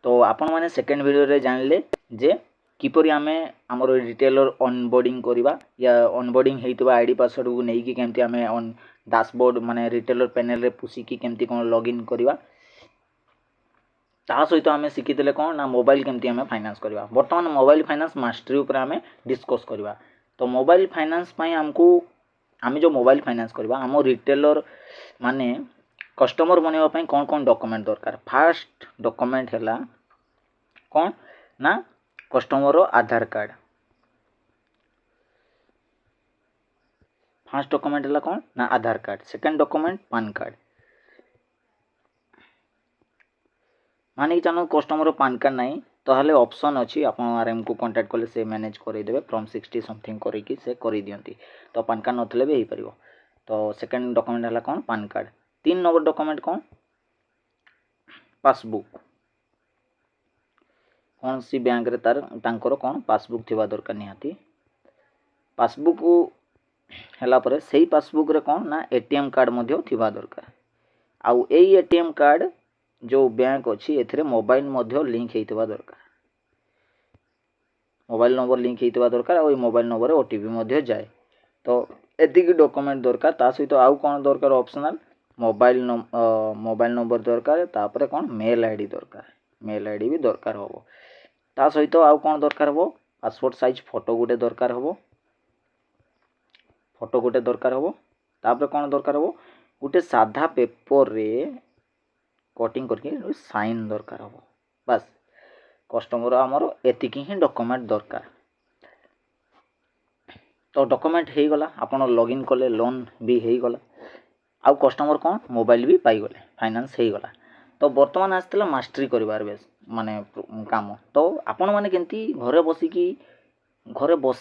तो आपण मैंने सेकेंड वीडियो रे जानले जे किपरि आमे हमर रिटेलर ऑनबोर्डिंग करबा या ऑनबोर्डिंग हेतबा आईडी पासवर्ड को नेकी केमती आमे ऑन डैशबोर्ड माने रिटेलर पैनल रे पुसी की केमती कोन लॉगिन करबा ता सहित आमे शिखितले कोन ना मोबाइल केमती आमे फाइनेंस करबा। वर्तमान मोबाइल फाइनेंस मास्टरी ऊपर आमे डिस्कस करबा। तो मोबाइल फाइनेंस पई हमकू आमे जो मोबाइल फाइनेंस करबा हम रिटेलर माने कस्टमर बनेबा पई कोन कोन डॉक्यूमेंट दरकार। फर्स्ट डॉक्यूमेंट हैला कोन ना कस्टमर रो आधार कार्ड। फर्स्ट डॉक्यूमेंट हैला कोन ना Aadhaar card. Second document PAN card. माने कि जानो कस्टमर पैन कार्ड नहीं तो हले ऑप्शन अछि आपण आरएम को कांटेक्ट करले से मैनेज करि देबे फ्रॉम 60 समथिंग करि कि से करि दियंती। तो पैन कार्ड नथले भी हे परिबो। तो सेकंड डॉक्यूमेंट हला कोन पैन कार्ड। 3 नंबर डॉक्यूमेंट कोन पासबुक। कौन सी बैंक रे तार तांकर कोन पासबुक थिबा दरकार निहाती। पासबुक हला परे सेही पासबुक रे कोन ना एटीएम कार्ड मध्य थिबा दरकार। आउ एई एटीएम कार्ड जो बैंक अच्छी एथिरे मोबाइल मध्य लिंक हेइतबा दरकार। मोबाइल नंबर लिंक हेइतबा दरकार और मोबाइल नंबर ओटीपी मध्य जाए। तो एतिक डॉक्यूमेंट दरकार। ता सहित आउ कोन दरकार ऑप्शनल मोबाइल नंबर दरकार। तापरे कोन मेल आईडी दरकार। मेल आईडी भी दरकार होबो। ता सहित आउ कोन दरकार होबो पासपोर्ट साइज फोटो गुटे दरकार होबो। फोटो गुटे दरकार होबो। तापरे कोन दरकार होबो गुटे साधा पेपर रे कटिंग करके साइन दरकार होबो। बस कस्टमर हमर एतिक ही डॉक्यूमेंट दरकार। तो डॉक्यूमेंट हे गला आपण लॉगिन कले लोन भी हे गला आउ कस्टमर कोन मोबाइल भी पाई गले फाइनेंस हे गला। तो वर्तमान आस्तला मास्टरी करिवार बेस माने काम। तो आपण माने केंती घरे बसी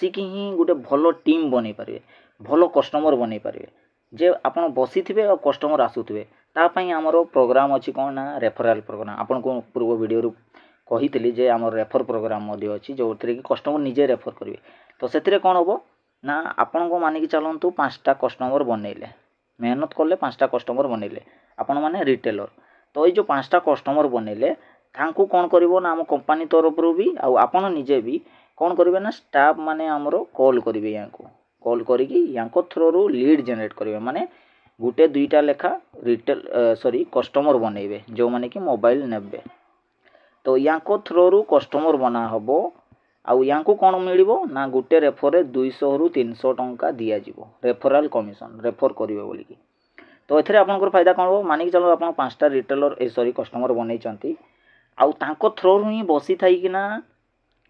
की ही गुटे भलो टीम बनै परिबे भलो कस्टमर बनै परिबे जे आपण बसी थिबे और कस्टमर आसुथिबे ता पई हमरो प्रोग्राम अछि कोन ना रेफरल प्रोग्राम। आपण को पूर्व वीडियो रु कहितली जे हमर रेफर प्रोग्राम मध्ये अछि जोथरे कि कस्टमर निजे रेफर करिवे। तो सेतिरे कोन होबो ना आपण को माने कि चलंतु 5टा कस्टमर बनेइले मेहनत करले 5टा कस्टमर बनेइले आपण माने रिटेलर। तो ए जो 5टा कस्टमर बनेइले तांकू कोन करिवो ना हम कंपनी तरफ रु भी आ आपण निजे भी कोन करिवे ना स्टाफ माने हमरो कॉल करिवे यांको कॉल करिकि यांको थ्रू रु लीड जनरेट करिवे माने गुटे दुईटा लेखा रिटेल कस्टमर बनेइबे जो माने कि मोबाइल नेबे। तो यांको थ्रू रु कस्टमर बना हबो आउ यांको कोन मिलिबो ना गुटे रेफर रे 200 रु 300 टंका दिया जिवो रेफरल कमिशन रेफर करिवे बोली कि। तो एथरे आपनकर फायदा कोन हो माने कि चलो आपन 5टा रिटेलर कस्टमर बनै चंती आउ तांको थ्रू रु ही बसी थाई कि ना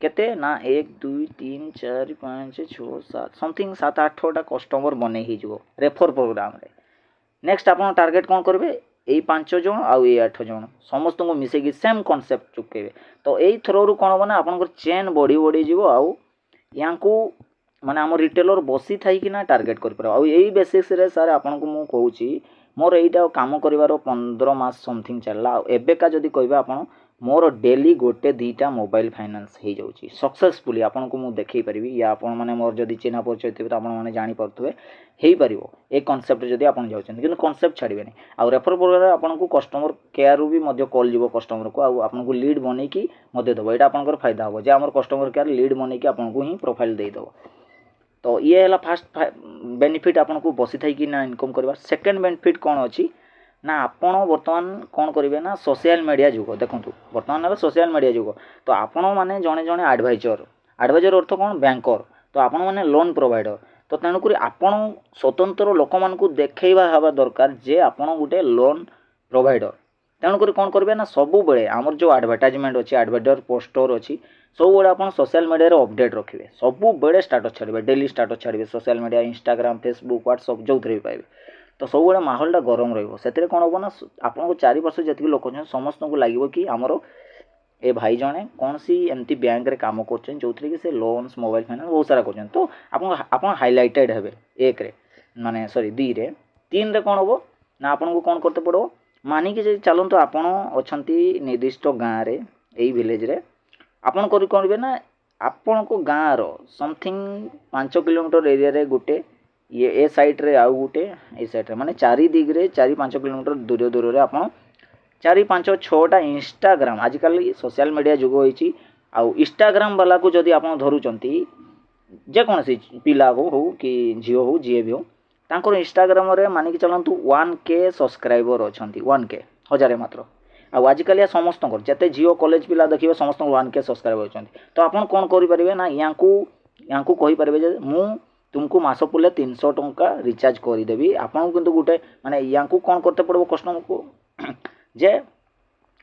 केते ना 1 2 3 4 5 6 7 समथिंग 7 8टा कस्टमर बनै ही जिवो रेफर प्रोग्राम रे। नेक्स्ट आपन टारगेट कोन करबे एई 5 जण आउ एई 8 जण समस्त को मिसे कि सेम कांसेप्ट चुकेबे। तो एई थ्रू रु कोन बना आपनकर चेन बड़ी जिवो आउ यांकू माने हम रिटेलर बसी थाई कि ना टारगेट कर पर आउ एई बेसिस रे सर आपन को मु कहूची मोर एइटा काम करिवार 15 मास समथिंग चलला। एबे का जदी कहबा आपन मोर डेली गोटे दीटा मोबाइल फाइनेंस हे जाउची सक्सेसफुली आपन को मु देखै परिबी या आपन माने मोर जदी चिन्हा परिचय थिबे त आपन माने जानि परथुबे हेई परिबो ए कांसेप्ट जदी आपन जाउछन किंतु कांसेप्ट छाडिबेनी। आ रेफर प्रोग्राम आपन को कस्टमर केयर रु भी मध्य कॉल जीवो कस्टमर को आ आपन को लीड बनै की मध्य दबो एटा आपनकर फायदा हो जे हमर कस्टमर केयर लीड बनै की आपन को ही प्रोफाइल दे दबो। तो ये हला फर्स्ट बेनिफिट आपन को बसी थाई कि ना इनकम करबा। सेकंड बेनिफिट कोन अछि ना आपण वर्तमान कोन करिवे ना सोशल मीडिया जुग देखंतु वर्तमान ना सोशल मीडिया जुग। तो आपण माने जणे जणे एडवाइजर अर्थ कोन बैंकर तो आपण माने लोन प्रोवाइडर। तो तेणु करी आपण स्वतंत्र लोक मान को देखैबा हवा दरकार जे आपण गुटे लोन प्रोवाइडर। तेणु करी कोन करबे ना सबु बेले हमर जो एडवर्टाइजमेंट अछि एडवर्टाइजर पोस्टर अछि सब बेले आपण सोशल मीडिया रे अपडेट रखिबे सबु बेले स्टेटस छाड़िबे डेली स्टेटस छाड़िबे social media Instagram Facebook WhatsApp जो थ्रे पाइबे। तो सब बेले माहौलटा गरम रहइबो सेतिरे कोन होबो ना आपण को चारि वर्ष जति लोक छन समस्त को लागिवो कि हमरो ए भाई जणे कौन सी एमती बैंक रे काम करछन जो थ्रे कि से लोन्स मोबाइल फाइनेंस बहुत सारा करछन। तो आपण हाइलाइटेड हेबे एक रे माने सॉरी 2 रे 3 रे कोन होबो ना आपण को कोन करते पड़ो मानी कि जे चलन तो आपण अछंती निर्दिष्ट गां रे एई विलेज रे आपण करि करबे ना आपण को गां रो समथिंग 5 किलोमीटर एरिया रे गुटे ये ए साइड रे आउ गुटे ए साइड रे माने चारि दिग रे 4-5 किलोमीटर दूर दूर रे आपण चारि पांच छटा इंस्टाग्राम आजिकल सोशल मीडिया जुग होइछि आउ इंस्टाग्राम वाला को जदि आपण धरुचंती जेकोसी पिला हो कि झील हो जी भी हो तांकर इंस्टाग्राम रे मानिक चलतु 1K सब्सक्राइबर अछंती 1K हजार मात्र आजिकल समस्त जिते झील कॉलेज पिला देखिए समस्त 1K सब्सक्राइबर अछंती तो आपण कौन करें ना या कहींपारे जे मु तुमको मास पुले 300 टंका रिचार्ज करदेवी आपन किंतु गोटे माने या कौन करते पड़ो कस्टमर को जे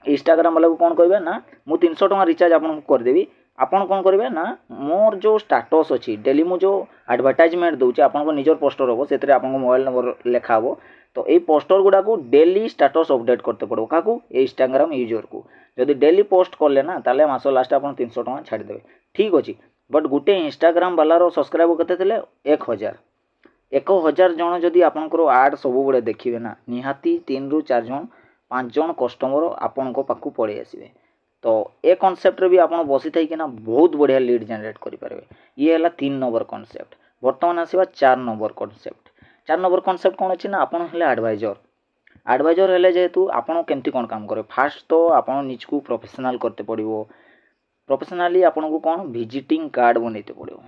इंस्टाग्राम वाला को कौन कहे ना मु 300 टंका रिचार्ज आपन करदेवी आपन कौन करेंगे ना मोर जो स्टाटस अच्छी डेली मु जो एडवर्टाइजमेंट दूचे आपन निजर पोस्टर हम से मोबाइल नंबर लिखा हो तो ये पोस्टर गुड़ा को डेली स्टाटस अपडेट करते पड़ो क्या इंस्टाग्राम यूजर को जदि डेली पोस्ट कले ना ताले मास लास्ट आप 300 टंका छाड़देवे ठीक अच्छे बट गोटे इंस्टाग्राम वालार सब्सक्राइबर केते 1000 जन जदि आपंकर आड सब बड़े देखिए ना निहाती 3 ରୁ 4 जन 5 जन कस्टमर आपण पाखु पड़े आसवे तो ए कॉन्सेप्ट रे भी आप बसी थी कि बहुत बढ़िया लीड जनरेट करेंगे ये है 3 नंबर कॉन्सेप्ट बर्तमान आसवा 4 नंबर कॉन्सेप्ट 4 नंबर कॉन्सेप्ट कौन अच्छी ना आपन हेले एडवाइजर हेले जेहेतु आपन केमती कौन काम करे फास्ट तो आपन निज को प्रोफेशनल करते पड़ो प्रोफेशनली आपन को कौन विजिटिंग कार्ड बनते पड़ो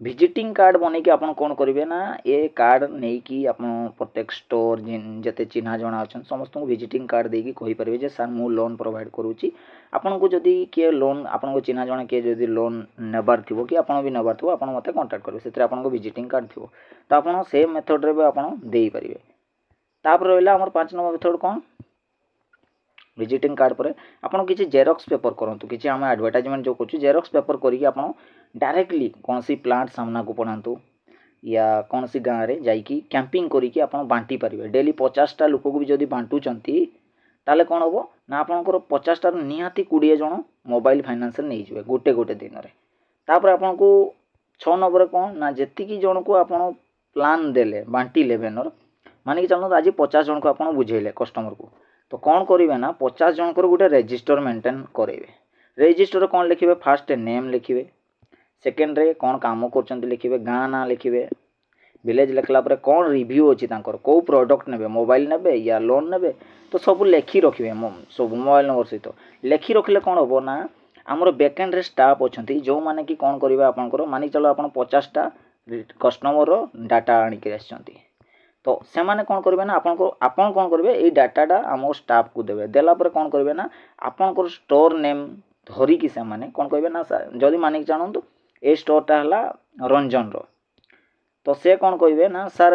विजिटिंग कार्ड बनईकि आप कौन करेंगे ना ये कार्ड नहीं कि आप प्रत्येक स्टोर जिते चिन्हा जना अच्छा समस्त को विजिटिंग कार्ड देकी कहींपारे जे सर मु लोन प्रोवाइड करुँची आपन को जदि किए लोन आपन को चिन्हा जना किए जदि लोन नेबार थी कि आपन भी नेबार थो आप मत कांटेक्ट करेंगे से आपन को विजिटिंग कार्ड थी तो आप से मेथड रे भी आप देपारे तापर रहा आम 5 नंबर मेथड कौन विजिटिंग कार्ड पर आपन किसी जेरॉक्स पेपर करूँ कि आम एडवर्टाइजमेंट जो कर जेरॉक्स पेपर करके आप डायरेक्टली कौन सी प्लांट सामना को पढ़ातु या कौन सी गाँव में जाकि कैंपिंग करके आप बांटी पारे डेली 50टा लोक को भी जब बांटुंट ताले कौन हम ना आपंकर 50टा निहाती 20 जन मोबाइल फाइनान्स नहीं जाए गोटे गोटे दिन में तापर आपन को 6 नंबर कौन ना जी जन को आप प्लान देले बांटिले बेनर मानिक चलते आज 50 जन को आप बुझेले कस्टमर को तो कौन करेंगे ना 50 जन गोटे रजिस्टर मेंटेन करेंगे रजिस्टर कौन लिखे फास्ट नेम लिखे सेकेंड रे कौन काम कर लिखे गाँ ना लिखे विलेज लिखला पर कौन रिव्यू अच्छी कौ प्रोडक्ट ने मोबाइल ने या लोन ने तो सब लेखि रखिए सब मोबाइल नंबर सहित लेखि रखिले कौन हम ना आमर बैकेंड रे स्टाफ अच्छा जो मैंने कि कौन करेंगे आपंकर मानिक चलो आप 50टा कस्टमर डाटा आणिक आसछंती तो से मैंने कौन करेंगे ना आपन कौन करेंगे ये डाटाटा आम स्टाफ को देवे देला पर कौन करेंगे ना आपंकर स्टोर नेम धरिकी से मैंने कौन करेंगे ना जदि मानिक जानतु ए स्टोरटा है रंजन रो तो से कौन कहे ना सर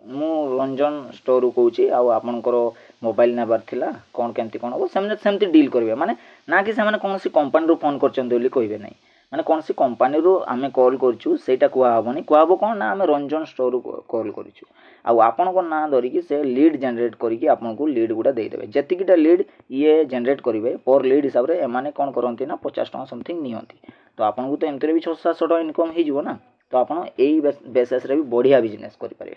मु रंजन स्टोर कौची आपणकर मोबाइल नेबार थिला कौन केमती कौन हम सेमती डील करेंगे माने ना कि से कौन सी कंपनी फोन कर कहे ना माने कौन सी कंपनी आम कॉल करूँ सेटा कहबनी कहब कौन ना आम रंजन स्टोर कॉल करूँ आपण ना धरिकी से लीड जनरेट करके आपको लीड गुड़ा देदेवे जितकीटा लीड ये जनरेट करेंगे पर लीड हिसाब से एमाने कौन करती ना 50 टका समथिंग नियंती तो आपको तो एमती भी 600-700 टका इनकम हो ना तो आप बेसिस रे भी बढ़िया बिजनेस करेंगे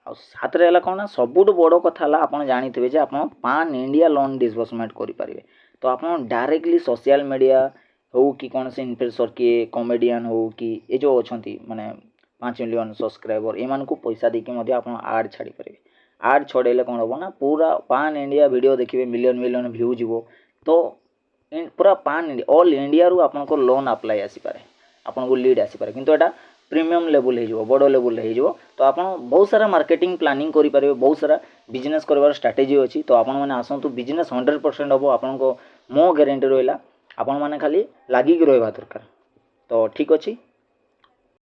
साथ रे कौन ना सबुठ बड़ कथा आप जानी जे आप पान इंडिया लोन डिसबर्समेंट करेंगे तो आप डायरेक्टली सोशल मीडिया हो कि कौन से इन्फ्लुएंसर किए कॉमेडियन हो कि ये जो अच्छा माने 5 मिलियन सब्सक्राइबर एमान को पैसा देके आप आड छाड़ी पारे आड छड़ेले कौन हम ना पूरा पान इंडिया वीडियो देखिए मिलियन मिलियन व्यू जीव तो पूरा पान इंडिया ऑल इंडिया रू आपनको लोन अप्लाई आसीपारे आपको लीड आसीपारे किंतु एटा प्रीमियम लेवल हो बड़ लेवल हो तो आप बहुत सारा मार्केटिंग प्लानिंग करेंगे बहुत सारा बिजनेस कर स्ट्राटेजी अच्छी तो आपण मैंने आसतु बिजनेस 100% हम आपको मो गारंटी रहा आपण मैंने खाली लगिक रहा दरकार तो ठीक अच्छे